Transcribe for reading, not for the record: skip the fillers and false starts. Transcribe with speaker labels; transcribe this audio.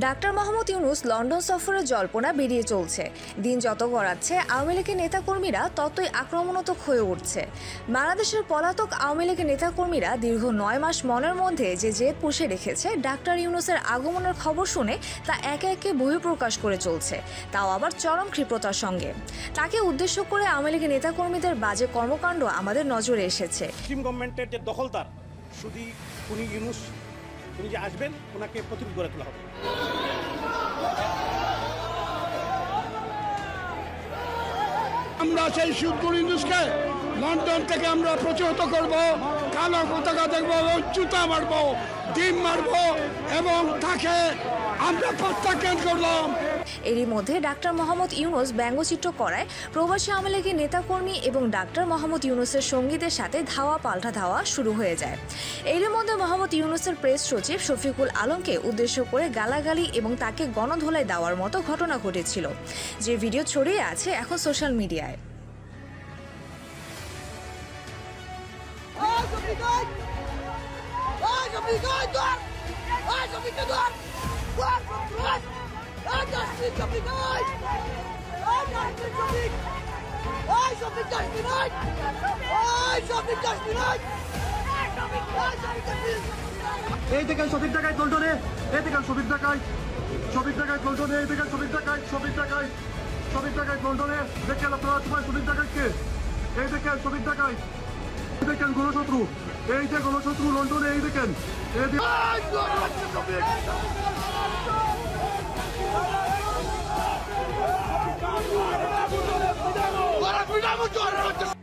Speaker 1: Doctor Mohammad Yunus London সফরের জল্পনা বেরিয়ে চলছে। দিন যত গড়াচ্ছে আওয়ামী লীগের নেতাকর্মীরা ততই আক্রমণাত্মক হয়ে উঠছে। বাংলাদেশের পলাতক আওয়ামী লীগের নেতাকর্মীরা দীর্ঘ ৯ মাস মনের মধ্যে যে জেদ পুষে রেখেছে ডাক্তার ইউনূসের আগমনের খবর শুনে তা একে একে বহিঃপ্রকাশ করে চলছে, তাও আবার চরম ক্ষিপ্রতার সঙ্গে। তাকে উদ্দেশ্য করে আওয়ামী লীগের নেতাকর্মীদের বাজে কর্মকাণ্ড আমাদের নজরে এসেছে।
Speaker 2: গভর্নমেন্টের যে দখলদার শুধু উনি ইউনূস উনি যে আসবেন ওনাকে প্রতিরোধ গড়ে তোলা হবে।
Speaker 3: আমরা সেই সুদপুর ইউনূসকে লন্ডন থেকে আমরা প্রতিহত করব, কালো পতাকা দেখবো, জুতা মারবো, ডিম মারবো এবং তাকে আমরা প্রত্যাখ্যান করলাম।
Speaker 1: এরই মধ্যে ডাক্তার মোহাম্মদ ইউনূস ব্যঙ্গচিত্র করায় প্রবাসী আওয়ামী লীগের নেতাকর্মী এবং ডাক্তার মোহাম্মদ ইউনূসের সঙ্গীদের সাথে ধাওয়া পাল্টা ধাওয়া শুরু হয়ে যায়। এরই মধ্যে মোহাম্মদ ইউনূসের প্রেস সচিব শফিকুল আলমকে উদ্দেশ্য করে গালাগালি এবং তাকে গণধোলাই দেওয়ার মতো ঘটনা ঘটেছিল, যে ভিডিও ছড়িয়ে আছে এখন সোশ্যাল মিডিয়ায়।
Speaker 4: এই দেখেন শফিক ডাকাত লন্ডনে, এই দেখেন শফিক ডাকাত লন্ডনে, এই দেখেন শফিক ডাকাত লন্ডনে। দেখেন আপনারা তোমার শফিক ডাকাতকে, এই দেখেন শফিক ডাকাত, এই দেখেন গণশত্রু, এই যে গণশত্রু লন্ডনে, এই দেখেন